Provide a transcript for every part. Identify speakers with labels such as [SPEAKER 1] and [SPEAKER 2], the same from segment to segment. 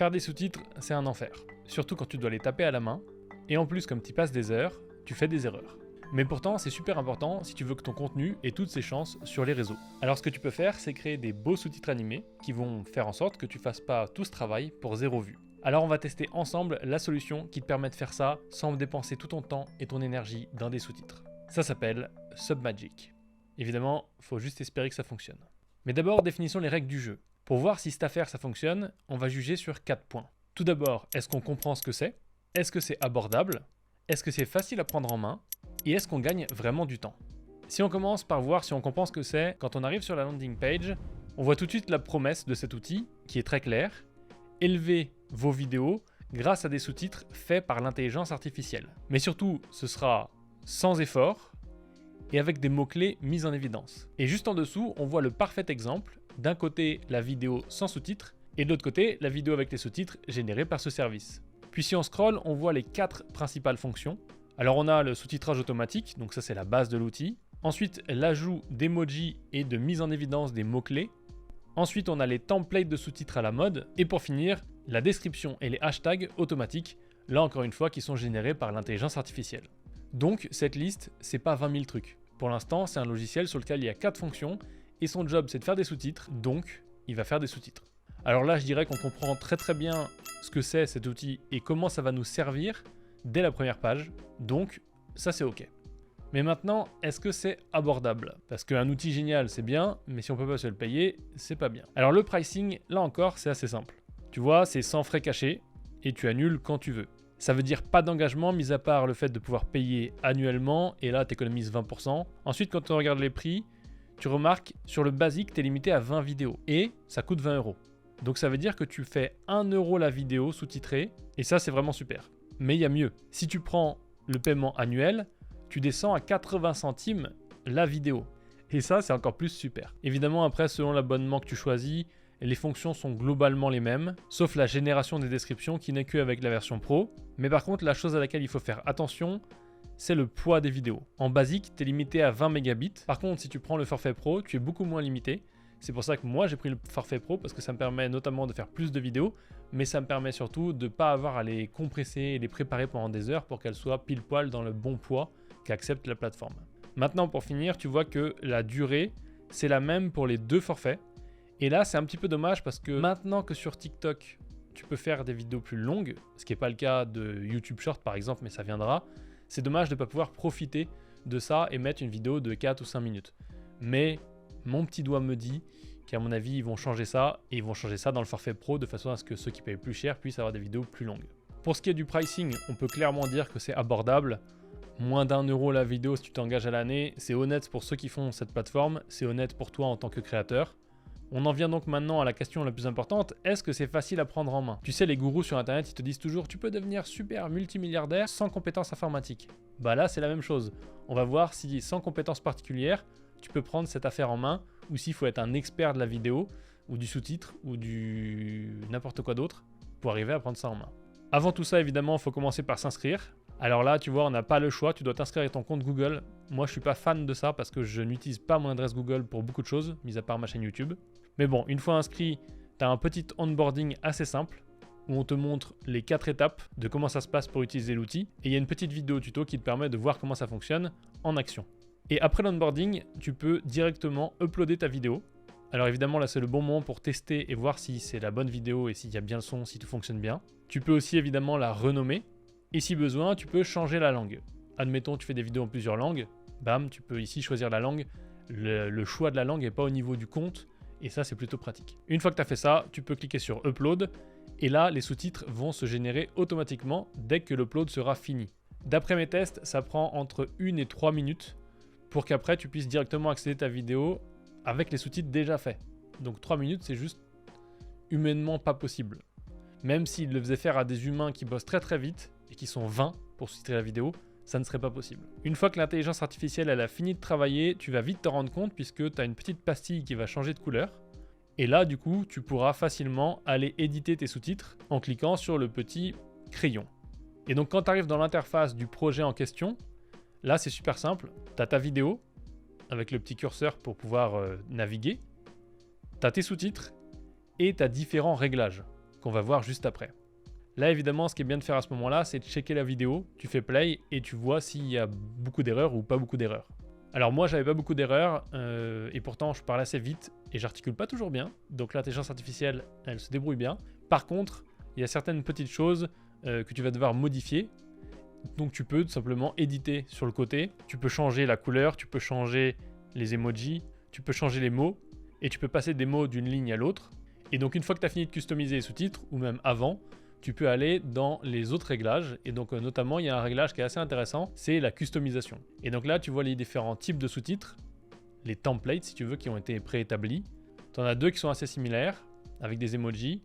[SPEAKER 1] Faire des sous-titres, c'est un enfer. Surtout quand tu dois les taper à la main. Et en plus, comme tu passes des heures, tu fais des erreurs. Mais pourtant, c'est super important si tu veux que ton contenu ait toutes ses chances sur les réseaux. Alors ce que tu peux faire, c'est créer des beaux sous-titres animés qui vont faire en sorte que tu fasses pas tout ce travail pour 0 vue. Alors on va tester ensemble la solution qui te permet de faire ça sans dépenser tout ton temps et ton énergie dans des sous-titres. Ça s'appelle Submagic. Évidemment, il faut juste espérer que ça fonctionne. Mais d'abord, définissons les règles du jeu. Pour voir si cette affaire ça fonctionne, on va juger sur 4 points. Tout d'abord, est-ce qu'on comprend ce que c'est? Est-ce que c'est abordable? Est-ce que c'est facile à prendre en main? Et est-ce qu'on gagne vraiment du temps? Si on commence par voir si on comprend ce que c'est, quand on arrive sur la landing page, on voit tout de suite la promesse de cet outil qui est très claire. Élevez vos vidéos grâce à des sous-titres faits par l'intelligence artificielle. Mais surtout, ce sera sans effort et avec des mots-clés mis en évidence. Et juste en dessous, on voit le parfait exemple. D'un côté, la vidéo sans sous-titres et de l'autre côté, la vidéo avec les sous-titres générés par ce service. Puis si on scrolle, on voit les 4 principales fonctions. Alors on a le sous-titrage automatique, donc ça c'est la base de l'outil. Ensuite, l'ajout d'emojis et de mise en évidence des mots-clés. Ensuite, on a les templates de sous-titres à la mode. Et pour finir, la description et les hashtags automatiques, là encore une fois, qui sont générés par l'intelligence artificielle. Donc cette liste, c'est pas 20 000 trucs. Pour l'instant, c'est un logiciel sur lequel il y a 4 fonctions et son job c'est de faire des sous-titres, donc il va faire des sous-titres. Alors là, je dirais qu'on comprend très bien ce que c'est cet outil et comment ça va nous servir dès la première page, donc ça c'est ok. Mais maintenant, est-ce que c'est abordable? Parce qu'un outil génial c'est bien, mais si on peut pas se le payer, c'est pas bien. Alors le pricing, là encore, c'est assez simple. Tu vois, c'est sans frais cachés et tu annules quand tu veux. Ça veut dire pas d'engagement, mis à part le fait de pouvoir payer annuellement, et là tu économises 20%. Ensuite, quand on regarde les prix, tu remarques, sur le basique, tu es limité à 20 vidéos, et ça coûte 20 €. Donc ça veut dire que tu fais 1 € la vidéo sous-titrée, et ça c'est vraiment super. Mais il y a mieux. Si tu prends le paiement annuel, tu descends à 80 centimes la vidéo. Et ça, c'est encore plus super. Évidemment, après, selon l'abonnement que tu choisis, les fonctions sont globalement les mêmes, sauf la génération des descriptions qui n'est qu'avec la version Pro. Mais par contre, la chose à laquelle il faut faire attention, c'est le poids des vidéos. En basique, tu es limité à 20 mégabits. Par contre, si tu prends le forfait Pro, tu es beaucoup moins limité. C'est pour ça que moi, j'ai pris le forfait Pro, parce que ça me permet notamment de faire plus de vidéos, mais ça me permet surtout de ne pas avoir à les compresser et les préparer pendant des heures pour qu'elles soient pile poil dans le bon poids qu'accepte la plateforme. Maintenant, pour finir, tu vois que la durée, c'est la même pour les 2 forfaits. Et là, c'est un petit peu dommage parce que maintenant que sur TikTok, tu peux faire des vidéos plus longues, ce qui n'est pas le cas de YouTube Short par exemple, mais ça viendra, c'est dommage de ne pas pouvoir profiter de ça et mettre une vidéo de 4 ou 5 minutes. Mais mon petit doigt me dit qu'à mon avis, ils vont changer ça, et ils vont changer ça dans le forfait Pro de façon à ce que ceux qui payent plus cher puissent avoir des vidéos plus longues. Pour ce qui est du pricing, on peut clairement dire que c'est abordable. Moins d'1 € la vidéo si tu t'engages à l'année, c'est honnête pour ceux qui font cette plateforme, c'est honnête pour toi en tant que créateur. On en vient donc maintenant à la question la plus importante, est-ce que c'est facile à prendre en main? Tu sais, les gourous sur internet, ils te disent toujours tu peux devenir super multimilliardaire sans compétences informatiques. Bah là, c'est la même chose. On va voir si sans compétences particulières, tu peux prendre cette affaire en main, ou s'il faut être un expert de la vidéo, ou du sous-titre, ou du n'importe quoi d'autre, pour arriver à prendre ça en main. Avant tout ça, évidemment, il faut commencer par s'inscrire. Alors là, tu vois, on n'a pas le choix, tu dois t'inscrire avec ton compte Google. Moi, je suis pas fan de ça parce que je n'utilise pas mon adresse Google pour beaucoup de choses, mis à part ma chaîne YouTube. Mais bon, une fois inscrit, tu as un petit onboarding assez simple où on te montre les 4 étapes de comment ça se passe pour utiliser l'outil. Et il y a une petite vidéo tuto qui te permet de voir comment ça fonctionne en action. Et après l'onboarding, tu peux directement uploader ta vidéo. Alors évidemment, là, c'est le bon moment pour tester et voir si c'est la bonne vidéo et s'il y a bien le son, si tout fonctionne bien. Tu peux aussi évidemment la renommer. Et si besoin, tu peux changer la langue. Admettons, tu fais des vidéos en plusieurs langues. Bam, tu peux ici choisir la langue. Le choix de la langue n'est pas au niveau du compte. Et ça, c'est plutôt pratique. Une fois que tu as fait ça, tu peux cliquer sur Upload. Et là, les sous-titres vont se générer automatiquement dès que l'upload sera fini. D'après mes tests, ça prend entre 1 et 3 minutes pour qu'après, tu puisses directement accéder à ta vidéo avec les sous-titres déjà faits. Donc 3 minutes, c'est juste humainement pas possible. Même s'ils le faisaient faire à des humains qui bossent très vite et qui sont 20 pour sous-titrer la vidéo, ça ne serait pas possible. Une fois que l'intelligence artificielle elle a fini de travailler, tu vas vite te rendre compte puisque tu as une petite pastille qui va changer de couleur. Et là, du coup, tu pourras facilement aller éditer tes sous-titres en cliquant sur le petit crayon. Et donc, quand tu arrives dans l'interface du projet en question, là, c'est super simple. Tu as ta vidéo avec le petit curseur pour pouvoir naviguer. Tu as tes sous-titres et tu as différents réglages. qu'on va voir juste après. Là, évidemment, ce qui est bien de faire à ce moment-là, c'est de checker la vidéo, tu fais play et tu vois s'il y a beaucoup d'erreurs ou pas beaucoup d'erreurs. Alors moi, j'avais pas beaucoup d'erreurs et pourtant, je parle assez vite et j'articule pas toujours bien. Donc l'intelligence artificielle, elle se débrouille bien. Par contre, il y a certaines petites choses que tu vas devoir modifier. Donc tu peux tout simplement éditer sur le côté. Tu peux changer la couleur, tu peux changer les emojis, tu peux changer les mots et tu peux passer des mots d'une ligne à l'autre. Et donc une fois que tu as fini de customiser les sous-titres, ou même avant, tu peux aller dans les autres réglages. Et donc notamment, il y a un réglage qui est assez intéressant, c'est la customisation. Et donc là, tu vois les différents types de sous-titres, les templates si tu veux, qui ont été préétablis. Tu en as deux qui sont assez similaires, avec des emojis.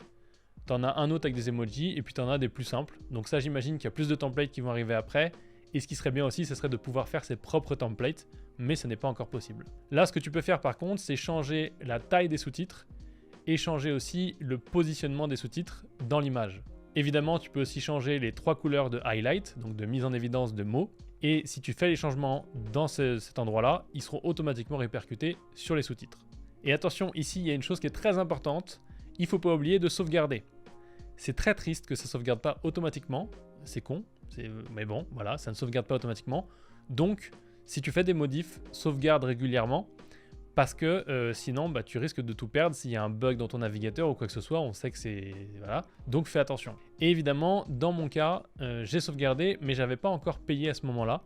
[SPEAKER 1] Tu en as un autre avec des emojis, et puis tu en as des plus simples. Donc ça, j'imagine qu'il y a plus de templates qui vont arriver après. Et ce qui serait bien aussi, ce serait de pouvoir faire ses propres templates, mais ce n'est pas encore possible. Là, ce que tu peux faire par contre, c'est changer la taille des sous-titres et changer aussi le positionnement des sous-titres dans l'image. Évidemment, tu peux aussi changer les 3 couleurs de highlight, donc de mise en évidence de mots. Et si tu fais les changements dans cet endroit-là, ils seront automatiquement répercutés sur les sous-titres. Et attention, ici, il y a une chose qui est très importante. Il ne faut pas oublier de sauvegarder. C'est très triste que ça ne sauvegarde pas automatiquement. C'est con, mais bon, voilà, ça ne sauvegarde pas automatiquement. Donc, si tu fais des modifs, sauvegarde régulièrement. Parce que sinon, tu risques de tout perdre s'il y a un bug dans ton navigateur ou quoi que ce soit. On sait que c'est... Voilà. Donc fais attention. Et évidemment, dans mon cas, j'ai sauvegardé, mais j'avais pas encore payé à ce moment-là.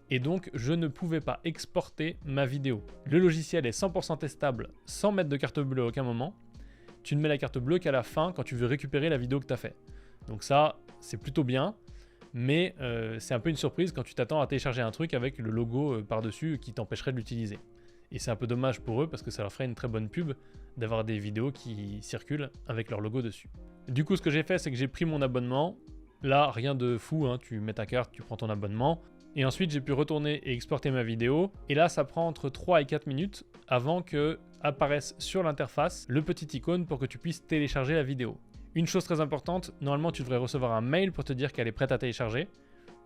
[SPEAKER 1] Et donc, je ne pouvais pas exporter ma vidéo. Le logiciel est 100% testable sans mettre de carte bleue à aucun moment. Tu ne mets la carte bleue qu'à la fin quand tu veux récupérer la vidéo que tu as fait. Donc ça, c'est plutôt bien. Mais c'est un peu une surprise quand tu t'attends à télécharger un truc avec le logo par-dessus qui t'empêcherait de l'utiliser. Et c'est un peu dommage pour eux parce que ça leur ferait une très bonne pub d'avoir des vidéos qui circulent avec leur logo dessus. Du coup, ce que j'ai fait, c'est que j'ai pris mon abonnement. Là, rien de fou, hein. Tu mets ta carte, tu prends ton abonnement. Et ensuite, j'ai pu retourner et exporter ma vidéo. Et là, ça prend entre 3 et 4 minutes avant que apparaisse sur l'interface le petit icône pour que tu puisses télécharger la vidéo. Une chose très importante, normalement, tu devrais recevoir un mail pour te dire qu'elle est prête à télécharger.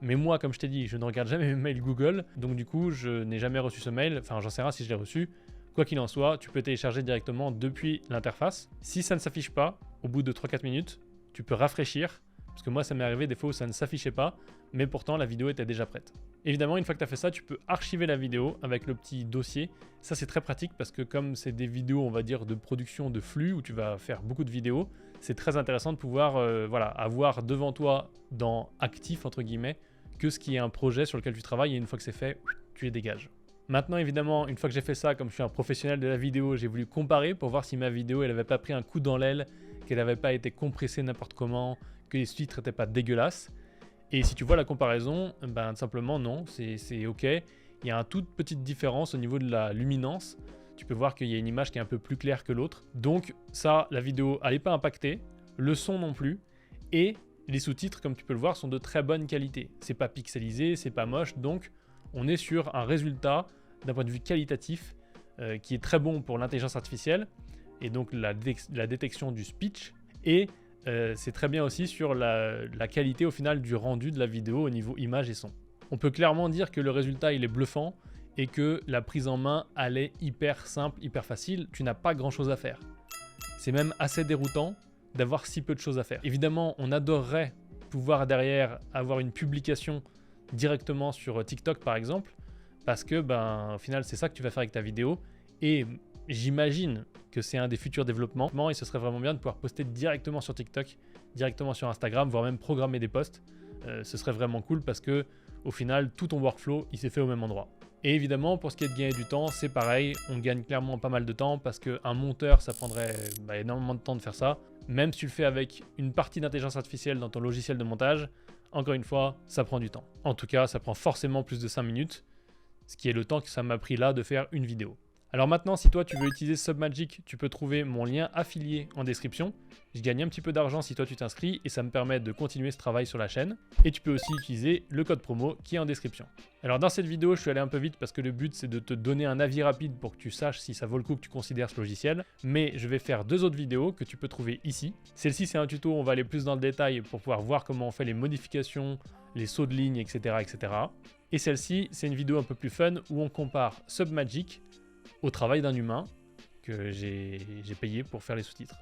[SPEAKER 1] Mais moi, comme je t'ai dit, je ne regarde jamais mes mails Google, donc du coup, je n'ai jamais reçu ce mail. Enfin, j'en sais rien si je l'ai reçu. Quoi qu'il en soit, tu peux télécharger directement depuis l'interface. Si ça ne s'affiche pas, au bout de 3-4 minutes, tu peux rafraîchir. Parce que moi, ça m'est arrivé des fois où ça ne s'affichait pas, mais pourtant, la vidéo était déjà prête. Évidemment, une fois que tu as fait ça, tu peux archiver la vidéo avec le petit dossier. Ça, c'est très pratique parce que comme c'est des vidéos, on va dire, de production de flux, où tu vas faire beaucoup de vidéos, c'est très intéressant de pouvoir avoir devant toi, dans actif, entre guillemets, que ce qui est un projet sur lequel tu travailles, et une fois que c'est fait, tu les dégages. Maintenant, évidemment, une fois que j'ai fait ça, comme je suis un professionnel de la vidéo, j'ai voulu comparer pour voir si ma vidéo, elle n'avait pas pris un coup dans l'aile, qu'elle n'avait pas été compressée n'importe comment, que les sous-titres n'étaient pas dégueulasses. Et si tu vois la comparaison, simplement non, c'est ok. Il y a une toute petite différence au niveau de la luminance. Tu peux voir qu'il y a une image qui est un peu plus claire que l'autre. Donc ça, la vidéo, elle n'est pas impactée, le son non plus, et les sous-titres, comme tu peux le voir, sont de très bonne qualité. C'est pas pixelisé, c'est pas moche, donc on est sur un résultat d'un point de vue qualitatif qui est très bon pour l'intelligence artificielle et donc la détection du speech, et c'est très bien aussi sur la qualité au final du rendu de la vidéo au niveau image et son. On peut clairement dire que le résultat il est bluffant et que la prise en main elle est hyper simple, hyper facile, tu n'as pas grand chose à faire. C'est même assez déroutant d'avoir si peu de choses à faire. Évidemment, on adorerait pouvoir derrière avoir une publication directement sur TikTok par exemple, parce que au final c'est ça que tu vas faire avec ta vidéo, et j'imagine que c'est un des futurs développements et ce serait vraiment bien de pouvoir poster directement sur TikTok, directement sur Instagram, voire même programmer des posts. Ce serait vraiment cool parce que au final tout ton workflow il s'est fait au même endroit. Et évidemment, pour ce qui est de gagner du temps, c'est pareil, on gagne clairement pas mal de temps parce qu'un monteur, ça prendrait énormément de temps de faire ça. Même si tu le fais avec une partie d'intelligence artificielle dans ton logiciel de montage, encore une fois, ça prend du temps. En tout cas, ça prend forcément plus de 5 minutes, ce qui est le temps que ça m'a pris là de faire une vidéo. Alors maintenant, si toi tu veux utiliser Submagic, tu peux trouver mon lien affilié en description. Je gagne un petit peu d'argent si toi tu t'inscris et ça me permet de continuer ce travail sur la chaîne. Et tu peux aussi utiliser le code promo qui est en description. Alors dans cette vidéo, je suis allé un peu vite parce que le but c'est de te donner un avis rapide pour que tu saches si ça vaut le coup que tu considères ce logiciel. Mais je vais faire 2 autres vidéos que tu peux trouver ici. Celle-ci c'est un tuto où on va aller plus dans le détail pour pouvoir voir comment on fait les modifications, les sauts de ligne, etc. etc. Et celle-ci c'est une vidéo un peu plus fun où on compare Submagic au travail d'un humain que j'ai payé pour faire les sous-titres.